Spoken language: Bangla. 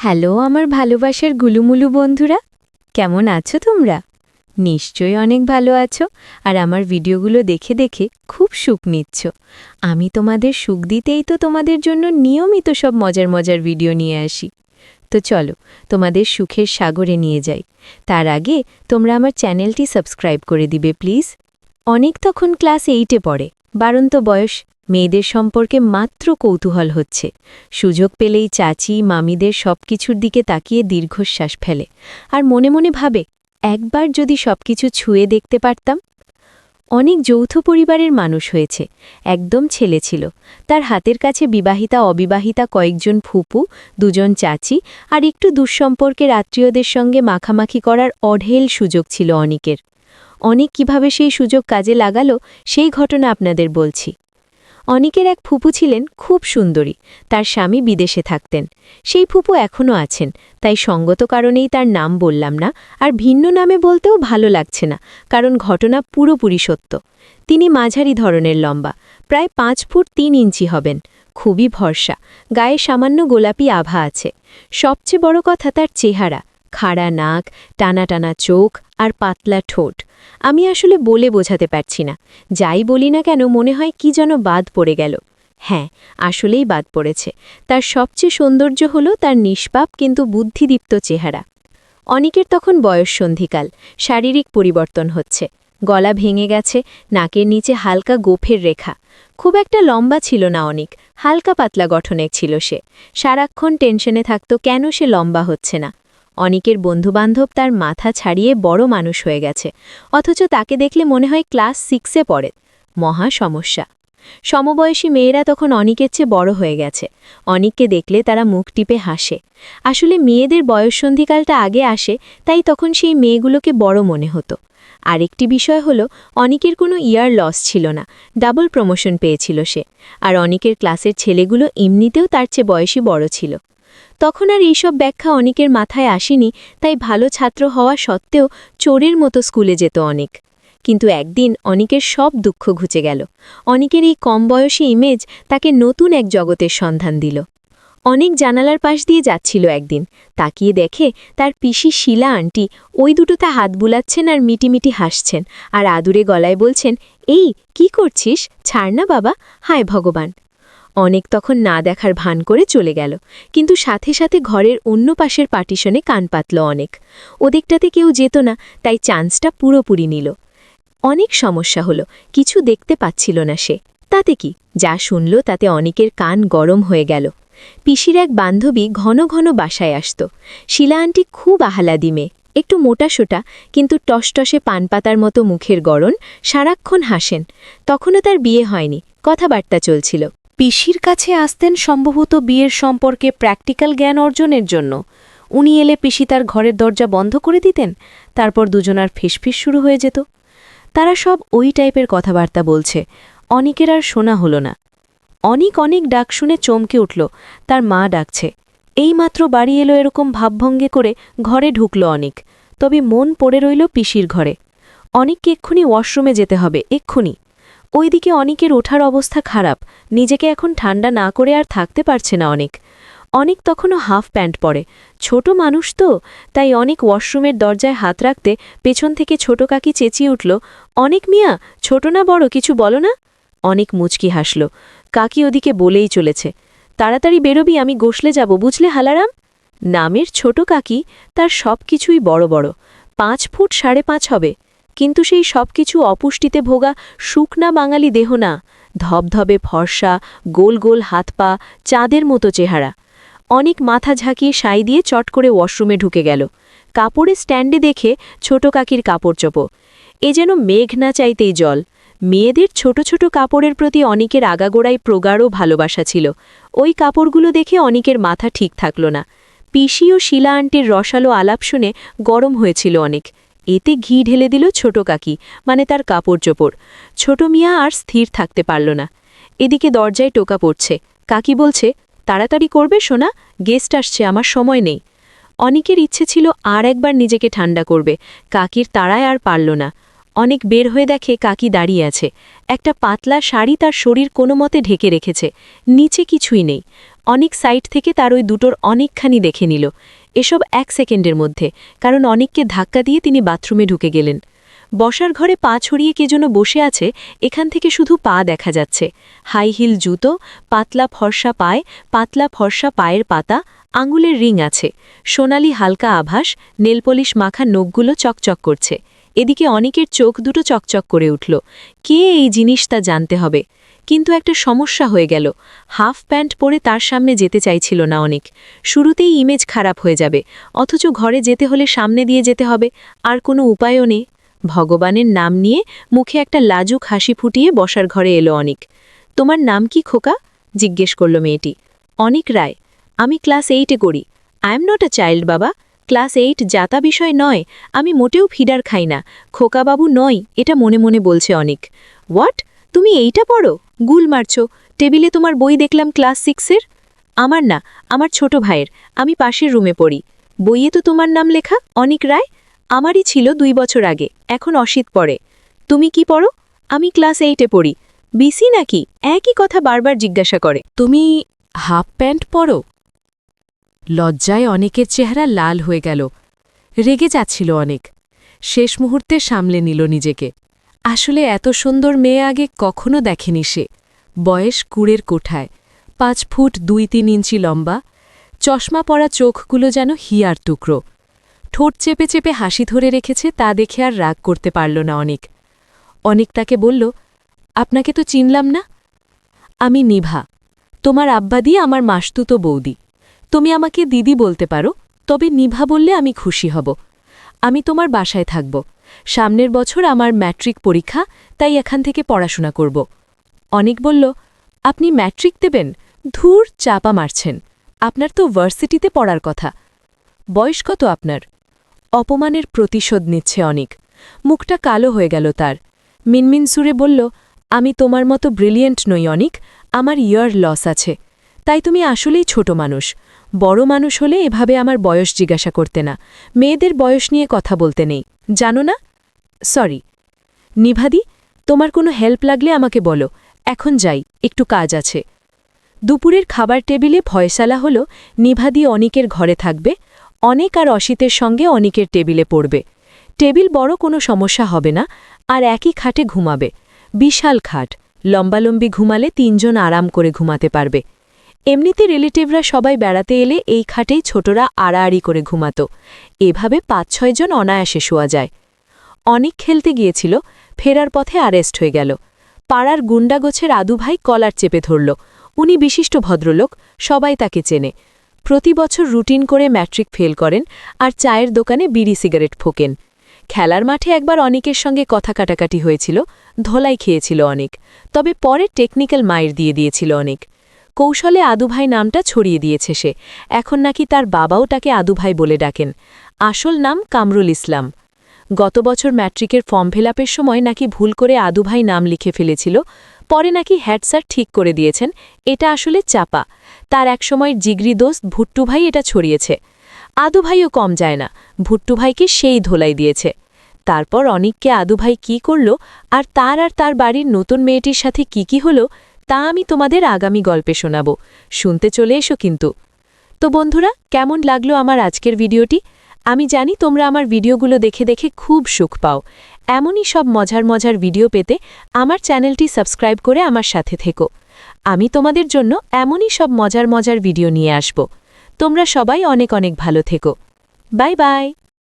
হ্যালো আমার ভালোবাসার গুলুমুলু বন্ধুরা, কেমন আছো তোমরা? নিশ্চয়ই অনেক ভালো আছো আর আমার ভিডিওগুলো দেখে দেখে খুব সুখ নিচ্ছ। আমি তোমাদের সুখ দিতেই তো তোমাদের জন্য নিয়মিত সব মজার মজার ভিডিও নিয়ে আসি। তো চলো তোমাদের সুখের সাগরে নিয়ে যাই। তার আগে তোমরা আমার চ্যানেলটি সাবস্ক্রাইব করে দিবে প্লিজ। অনেক তখন ক্লাস 8-এ পড়ে, বারন্ত বয়স, মেয়েদের সম্পর্কে মাত্র কৌতূহল হচ্ছে। সুযোগ পেলেই চাচি মামিদের সবকিছুর দিকে তাকিয়ে দীর্ঘশ্বাস ফেলে আর মনে মনে ভাবে, একবার যদি সবকিছু ছুঁয়ে দেখতে পারতাম। অনেক যৌথ পরিবারের মানুষ হয়েছে, একদম ছেলে ছিল। তার হাতের কাছে বিবাহিতা অবিবাহিতা কয়েকজন ফুপু, দুজন চাচি আর একটু দুঃসম্পর্কের আত্মীয়দের সঙ্গে মাখামাখি করার অঢেল সুযোগ ছিল অনিকের। অনিক কিভাবে সেই সুযোগ কাজে লাগালো সেই ঘটনা আপনাদের বলছি। অনিকের এক ফুপু ছিলেন খুব সুন্দরী, তার স্বামী বিদেশে থাকতেন। সেই ফুপু এখনও আছেন, তাই সঙ্গত কারণেই তার নাম বললাম না, আর ভিন্ন নামে বলতেও ভালো লাগছে না, কারণ ঘটনা পুরোপুরি সত্য। তিনি মাঝারি ধরনের লম্বা, প্রায় 5 ফুট 3 ইঞ্চি হবেন, খুবই ভরসা, গায়ে সামান্য গোলাপি আভা আছে। সবচেয়ে বড় কথা তার চেহারা, খাড়া নাক, টানা টানা চোখ আর পাতলা ঠোঁট। আমি আসলে বলে বোঝাতে পারছি না, যাই বলি না কেন মনে হয় কি যেন বাদ পড়ে গেল। হ্যাঁ, আসলেই বাদ পড়েছে। তার সবচেয়ে সৌন্দর্য হল তার নিষ্পাপ কিন্তু বুদ্ধিদীপ্ত চেহারা। অনিকের তখন বয়ঃসন্ধিকাল, শারীরিক পরিবর্তন হচ্ছে। গলা ভেঙে গেছে, নাকের নিচে হালকা গোফের রেখা। খুব একটা লম্বা ছিল না অনিক, হালকা পাতলা গঠনের ছিল সে। সারাক্ষণ টেনশনে থাকত কেন সে লম্বা হচ্ছে না। অনিকের বন্ধুবান্ধব তার মাথা ছাড়িয়ে বড় মানুষ হয়ে গেছে, অথচ তাকে দেখলে মনে হয় ক্লাস 6-এ পড়ে। মহা সমস্যা। সমবয়সী মেয়েরা তখন অনিকের চেয়ে বড় হয়ে গেছে। অনিককে দেখলে তারা মুখ টিপে হাসে। আসলে মেয়েদের বয়ঃসন্ধিকালটা আগে আসে, তাই তখন সেই মেয়েগুলোকে বড় মনে হতো। আরেকটি বিষয় হলো, অনিকের কোনো ইয়ার লস ছিল না, ডাবল প্রমোশন পেয়েছিল সে। আর অনিকের ক্লাসের ছেলেগুলো এমনিতেও তার চেয়ে বয়সী বড় ছিল। তখন আর এইসব ব্যাখ্যা অনিকের মাথায় আসেনি, তাই ভালো ছাত্র হওয়া সত্ত্বেও চোরের মতো স্কুলে যেত অনিক। কিন্তু একদিন অনিকের সব দুঃখ ঘুচে গেল। অনিকের এই কম বয়সী ইমেজ তাকে নতুন এক জগতের সন্ধান দিল। অনেক জানালার পাশ দিয়ে যাচ্ছিল একদিন, তাকিয়ে দেখে তার পিসি শিলা আন্টি ওই দুটোতে হাত বুলাচ্ছেন আর মিটিমিটি হাসছেন, আর আদুরে গলায় বলছেন, এই কি করছিস, ছাড় না বাবা, হায় ভগবান। অনেক তখন না দেখার ভান করে চলে গেল, কিন্তু সাথে সাথে ঘরের অন্য পাশের পার্টিশনে কান পাতল অনেক। ওদিকটাতে কেউ যেত না, তাই চান্সটা পুরোপুরি নিল। অনেক সমস্যা হলো, কিছু দেখতে পাচ্ছিল না সে। তাতে কি, যা শুনল তাতে অনেকের কান গরম হয়ে গেল। পিসির এক বান্ধবী ঘন ঘন বাসায় আসত। শিলা আন্টি খুব আহ্লাদি মেয়ে, একটু মোটাসোটা, কিন্তু টসটসে পানপাতার মতো মুখের গড়ন, সারাক্ষণ হাসেন। তখনও তার বিয়ে হয়নি, কথাবার্তা চলছিল। পিসির কাছে আসতেন সম্ভবত বিয়ের সম্পর্কে প্র্যাকটিক্যাল জ্ঞান অর্জনের জন্য। উনি এলে পিসি তার ঘরের দরজা বন্ধ করে দিতেন, তারপর দুজনার ফিসফিস শুরু হয়ে যেত। তারা সব ওই টাইপের কথাবার্তা বলছে, অনিকের আর শোনা হলো না। অনেক ডাক শুনে চমকে উঠল, তার মা ডাকছে। এইমাত্র বাড়ি এলো এরকম ভাবভঙ্গে করে ঘরে ঢুকল অনিক, তবে মন পড়ে রইল পিসির ঘরে। অনিককে এক্ষুনি ওয়াশরুমে যেতে হবে, এক্ষুনি। ওইদিকে অনিকের ওঠার অবস্থা খারাপ, নিজেকে এখন ঠান্ডা না করে আর থাকতে পারছে না অনিক তখনও হাফ প্যান্ট পরে। ছোট মানুষ তো, তাই অনিক ওয়াশরুমের দরজায় হাত রাখতে পেছন থেকে ছোট কাকি চেঁচিয়ে উঠল, অনিক মিয়া, ছোট না বড়, কিছু বলো না। অনিক মুচকি হাসল। কাকি ওদিকে বলেই চলেছে, তাড়াতাড়ি বেরোবি, আমি গোসলে যাব, বুঝলে হালারাম। নামের ছোট কাকি, তার সব কিছুই বড় বড়, 5 ফুট 5.5 হবে, কিন্তু সেই সব কিছু অপুষ্টিতে ভোগা শুকনা বাঙালি দেহ না, ধবধবে ফর্সা, গোল গোল হাত পা, চাঁদের মতো চেহারা। অনেক মাথা ঝাঁকিয়ে সাই দিয়ে চট করে ওয়াশরুমে ঢুকে গেল। কাপড়ের স্ট্যান্ডে দেখে ছোট কাকির কাপড় চোপো, এ যেন মেঘ না চাইতেই জল। মেয়েদের ছোট ছোট কাপড়ের প্রতি অনিকের আগাগোড়াই প্রগাঢ় ভালোবাসা ছিল। ওই কাপড়গুলো দেখে অনিকের মাথা ঠিক থাকল না। পিসি ও শিলা আন্টির রসালো আলাপ শুনে গরম হয়েছিল অনেক। এতে ঘি ঢেলে দিল ছোট কাকি, মানে তার কাপড় চোপড়। ছোট মিয়া আর স্থির থাকতে পারল না। এদিকে দরজায় টোকা পড়ছে, কাকি বলছে, তাড়াতাড়ি করবে সোনা, গেস্ট আসছে, আমার সময় নেই। অনিকের ইচ্ছে ছিল আর একবার নিজেকে ঠান্ডা করবে, কাকির তাড়ায় আর পারল না। অনেক বের হয়ে দেখে কাকি দাঁড়িয়ে আছে। একটা পাতলা শাড়ি তার শরীর কোনো মতে ঢেকে রেখেছে, নিচে কিছুই নেই। অনেক সাইড থেকে তার ওই দুটোর অনেকখানি দেখে নিল। এসব 1 সেকেন্ডের মধ্যে, কারণ অনেককে ধাক্কা দিয়ে তিনি বাথরুমে ঢুকে গেলেন। বসার ঘরে পা ছড়িয়ে কে যেন বসে আছে, এখান থেকে শুধু পা দেখা যাচ্ছে। হাই হিল জুতো, পাতলা ফর্সা পায়ের পাতা, আঙুলের রিং আছে, সোনালি হালকা আভাস, নেলপলিশ মাখা নখগুলো চকচক করছে। এদিকে অনেকের চোখ দুটো চকচক করে উঠল। কে এই জিনিস তা জানতে হবে। কিন্তু একটা সমস্যা হয়ে গেল। হাফ প্যান্ট পরে তার সামনে যেতে চাইছিল না অনেক। শুরুতেই ইমেজ খারাপ হয়ে যাবে, অথচ ঘরে যেতে হলে সামনে দিয়ে যেতে হবে, আর কোনো উপায়ও নেই। ভগবানের নাম নিয়ে মুখে একটা লাজুক হাসি ফুটিয়ে বসার ঘরে এলো অনিক। তোমার নাম কি খোকা? জিজ্ঞেস করল মেয়েটি। অনিক রায়। আমি ক্লাস 8-এ করি। I am not a child বাবা। ক্লাস 8 জাতা বিষয় নয়, আমি মোটেও ফিডার খাই না, খোকাবাবু নয়, এটা মনে মনে বলছে অনিক। হোয়াট? তুমি এইটা পড়ো? গুল মারছ। টেবিলে তোমার বই দেখলাম ক্লাস 6-এর। আমার না, আমার ছোট ভাইয়ের, আমি পাশের রুমে পড়ি। বইয়ে তো তোমার নাম লেখা, অনিক রায়। আমারই ছিল 2 বছর আগে, এখন অসিত পড়ে। তুমি কি পড়ো? আমি ক্লাস 8-এ পড়ি। বিসি নাকি? একই কথা বারবার জিজ্ঞাসা করে। তুমি হাফ প্যান্ট পরো? লজ্জায় অনেকের চেহারা লাল হয়ে গেল। রেগে যাচ্ছিল অনেক। শেষ মুহূর্তে সামলে নিল নিজেকে। আসলে এত সুন্দর মেয়ে আগে কখনো দেখেনি সে। বয়স 20-এর কোঠায়, 5 ফুট 2-3 ইঞ্চি লম্বা, চশমা পরা চোখগুলো যেন হিয়ার টুকরো। ঠোঁট চেপে চেপে হাসি ধরে রেখেছে, তা দেখে আর রাগ করতে পারল না অনেক। অনেক তাকে বলল, আপনাকে তো চিনলাম না। আমি নিভা, তোমার আব্বা দিয়ে আমার মাসতুতো বৌদি। তুমি আমাকে দিদি বলতে পারো, তবে নিভা বললে আমি খুশি হব। আমি তোমার বাসায় থাকব। সামনের বছর আমার ম্যাট্রিক পরীক্ষা, তাই এখান থেকে পড়াশোনা করব। অনেক বলল, আপনি ম্যাট্রিক দেবেন? ধুর, চাপা মারছেন। আপনার তো ভার্সিটিতে পড়ার কথা। বয়স কত আপনার? অপমানের প্রতিশোধ নিচ্ছে অনেক। মুখটা কালো হয়ে গেল তার। মিনমিন সুরে বলল, আমি তোমার মতো ব্রিলিয়েন্ট নই অনিক, আমার ইয়ার লস আছে। তাই তুমি আসলেই ছোট মানুষ। বড় মানুষ হলে এভাবে আমার বয়স জিজ্ঞাসা করতে না, মেয়েদের বয়স নিয়ে কথা বলতে নেই, জানো না? সরি। নিভাদি, তোমার কোনো হেল্প লাগলে আমাকে বলো, এখন যাই, একটু কাজ আছে। দুপুরের খাবার টেবিলে ফয়সালা হলো, নিভাদি অনিকের ঘরে থাকবে, অনেক আর অসিতের সঙ্গে অনিকের টেবিলে পড়বে। টেবিল বড় কোনো সমস্যা হবে না, আর একই খাটে ঘুমাবে। বিশাল খাট, লম্বালম্বি ঘুমালে 3 জন আরাম করে ঘুমাতে পারবে। এমনিতে রিলেটিভরা সবাই বেড়াতে এলে এই খাটেই ছোটরা আড়াআড়ি করে ঘুমাত। এভাবে 5-6 জন অনায়াসে শোয়া যায়। অনেক খেলতে গিয়েছিল, ফেরার পথে অ্যারেস্ট হয়ে গেল। পাড়ার গুন্ডাগোছের আদুভাই কলার চেপে ধরল। উনি বিশিষ্ট ভদ্রলোক, সবাই তাকে চেনে। প্রতি বছর রুটিন করে ম্যাট্রিক ফেল করেন, আর চায়ের দোকানে বিড়ি সিগারেট ফোকেন। খেলার মাঠে একবার অনেকের সঙ্গে কথা কাটাকাটি হয়েছিল, ধোলাই খেয়েছিল অনেক, তবে পরে টেকনিক্যাল মাইর দিয়ে দিয়েছিল অনেক। কৌশলে আদুভাই নামটা ছড়িয়ে দিয়েছে সে, এখন নাকি তার বাবাও তাকে আদুভাই বলে ডাকেন। আসল নাম কামরুল ইসলাম। গত বছর ম্যাট্রিকের ফর্ম ফিলআপের সময় নাকি ভুল করে আদুভাই নাম লিখে ফেলেছিল, পরে নাকি হেড স্যার ঠিক করে দিয়েছেন এটা আসলে চাপা। তার একসময়ের জিগরি দোস্ত ভুট্টু ভাই এটা ছড়িয়েছে। আদুভাইও কম যায় না, ভুট্টু ভাইকে সেই ধোলাই দিয়েছে। তারপর অনিককে আদুভাই কি করল, আর তার বাড়ির নতুন মেয়েটির সাথে কি হলো, তা আমি তোমাদের আগামী গল্পে শোনাব। শুনতে চলে এসো কিন্তু। তো বন্ধুরা, কেমন লাগলো আমার আজকের ভিডিওটি? আমি জানি তোমরা আমার ভিডিওগুলো দেখে দেখে খুব সুখ পাও। এমনই সব মজার ভিডিও পেতে আমার চ্যানেলটি সাবস্ক্রাইব করে আমার সাথে থেকো। আমি তোমাদের জন্য এমনই সব মজার ভিডিও নিয়ে আসব। তোমরা সবাই অনেক ভালো থেকো। Bye bye.